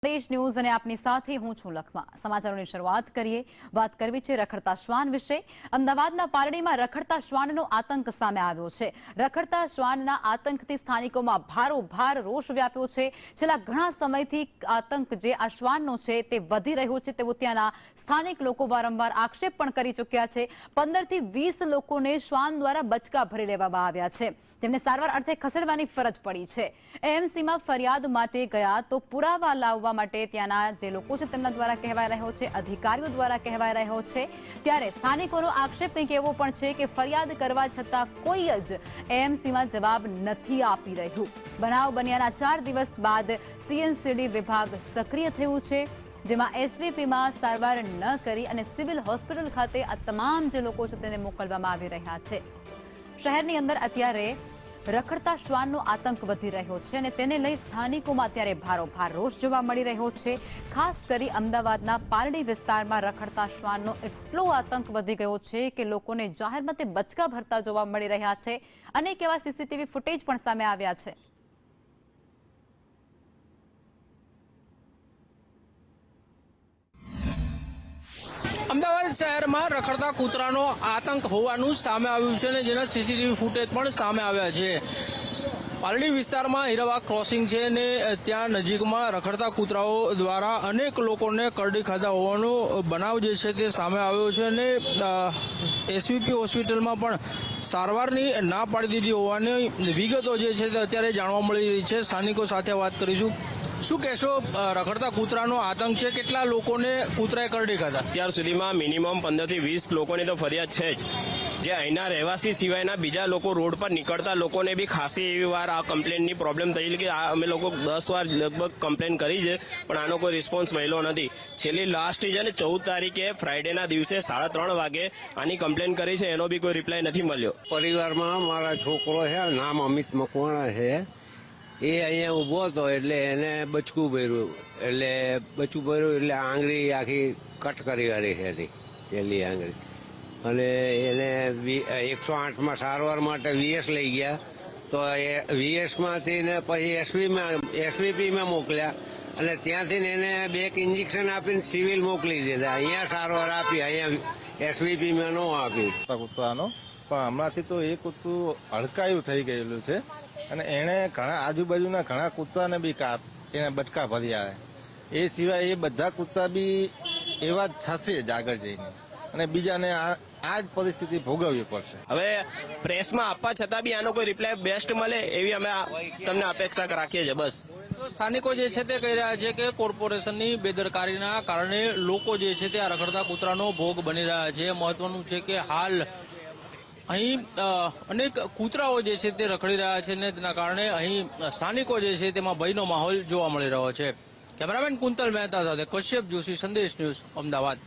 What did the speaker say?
દેશ ન્યૂઝ અને આપની સાથે હું છું લખમા। સમાચારોની શરૂઆત કરીએ। વાત કરવી છે રખડતા શ્વાન વિશે। અમદાવાદના પારડીમાં રખડતા શ્વાનનો આતંક સામે આવ્યો છે। રખડતા શ્વાનના આતંકથી સ્થાનિકોમાં ભારોભાર રોષ વ્યાપ્યો છે। છેલ્લા ઘણા સમયથી આતંક જે આ શ્વાનનો છે તે વધી રહ્યો છે તેવું ત્યાંના સ્થાનિક લોકો વારંવાર આક્ષેપ પણ કરી ચૂક્યા છે। 15 થી 20 લોકોને શ્વાન દ્વારા બચકા ભરી લેવામાં આવ્યા છે, તેમને સારવાર અર્થે ખસેડવાની ફરજ પડી છે। એએમસીમાં ફરિયાદ માટે ગયા તો પુરાવા લાવવા માટે ત્યાંના જે લોકો છે તેમના દ્વારા કહેવાય રહ્યો છે, અધિકારીઓ દ્વારા કહેવાય રહ્યો છે। ત્યારે સ્થાનિકોનો આક્ષેપ કંઈક એવો પણ છે કે ફરિયાદ કરવા છતાં કોઈ જ એએમસીમાં જવાબ નથી આપી રહ્યું। બનાવ બન્યાના 4 દિવસ બાદ સીએનસીડી વિભાગ સક્રિય થયું છે, જેમાં એસવીપીમાં સારવાર ન કરી અને સિવિલ હોસ્પિટલ ખાતે આ તમામ જે લોકો છે તેને મોકલવામાં આવી રહ્યા છે। શહેરની અંદર અત્યારે રખડતા શ્વાનનો આતંક વધી રહ્યો છે અને તેને લઈ સ્થાનિકોમાં અત્યારે ભારોભાર રોષ જોવા મળી રહ્યો છે। ખાસ કરી અમદાવાદના પારડી વિસ્તારમાં રખડતા શ્વાનનો એટલો આતંક વધી ગયો છે કે લોકોને જાહેરમાં તે બચકા ભરતા જોવા મળી રહ્યા છે। અનેક એવા સીસીટીવી ફૂટેજ પણ સામે આવ્યા છે। અમદાવાદ શહેરમાં રખડતા કૂતરાનો આતંક હોવાનું સામે આવ્યું છે અને જેના સીસીટીવી ફૂટેજ પણ સામે આવ્યા છે। પારડી વિસ્તારમાં હીરાબાગ ક્રોસિંગ છે અને ત્યાં નજીકમાં રખડતા કૂતરાઓ દ્વારા અનેક લોકોને કરડી ખાધા હોવાનો બનાવ જે છે તે સામે આવ્યો છે અને એસવીપી હોસ્પિટલમાં પણ સારવારની ના પાડી દીધી હોવાની વિગતો જે છે તે અત્યારે જાણવા મળી રહી છે। સ્થાનિકો સાથે વાત કરીશું। શું કહેશો, રખડતા કૂતરાનો આતંક છે, કેટલા લોકોને કૂતરાએ કરડી ખાધા? અત્યાર સુધીમાં મિનિમમ 15 થી 20 લોકોની તો ફરિયાદ છે જ। જે અહીંના રહેવાસી સિવાયના બીજા લોકો રોડ પર નીકળતા લોકોને બી ખાસી એવી વાર આ કમ્પ્લેનની પ્રોબ્લેમ થઈ કે અમે લોકો 10 વાર લગભગ કમ્પ્લેન કરી છે, પણ આનો કોઈ રિસ્પોન્સ મળ્યો નથી। છેલ્લી લાસ્ટ છે ને 14 તારીખે ફ્રાઈડેના દિવસે 3:30 વાગે આની કમ્પ્લેન કરી છે, એનો બી કોઈ રિપ્લાય નથી મળ્યો। પરિવારમાં મારા છોકરો છે, નામ અમિત મકવાણા છે, એ અહીંયા ઊભો હતો એટલે એને બચકું ભર્યું, એટલે આંગળી આખી કટ કરી વાળી છે એની છેલ્લી આંગળી, અને એને 108માં સારવાર માટે વીએસ લઈ ગયા તો એ વીએસમાંથી ને પછી એસવીપીમાં મોકલ્યા અને ત્યાંથી એને 2 ઇન્જેક્શન આપીને સિવિલ મોકલી દીધા। અહીંયા સારવાર આપી, અહીંયા એસવીપીમાં ન આપી કૂતરાનો। પણ હમણાંથી તો એ કૂતરું હડકાયું થઈ ગયેલું છે અને એણે ઘણા આજુબાજુના ઘણા કૂતરાને બી એને બચકા ભર્યા છે। એ સિવાય એ બધા કૂતરા બી એવા જ થશે જ આગળ જઈને અને બીજાને આ જ પરિસ્થિતિ ભોગવવી પડશે। હવે પ્રેસમાં આપવા છતાં બી આનો કોઈ રિપ્લાય બેસ્ટ મળે એવી અમે તમને અપેક્ષા રાખીએ છીએ। બસ સ્થાનિકો જે છે તે કહી રહ્યા છે કે કોર્પોરેશનની બેદરકારીના કારણે લોકો જે છે તે આ રખડતા કૂતરાનો ભોગ બની રહ્યા છે। મહત્વનું છે કે હાલ અહીં અનેક કૂતરાઓ જે છે તે રખડી રહ્યા છે અને તેના કારણે અહીં સ્થાનિકો જે છે તેમાં ભયનો માહોલ જોવા મળી રહ્યો છે। કેમેરામેન કુંતલ મહેતા સાથે કશ્યપ જોશી, સંદેશ ન્યૂઝ, અમદાવાદ।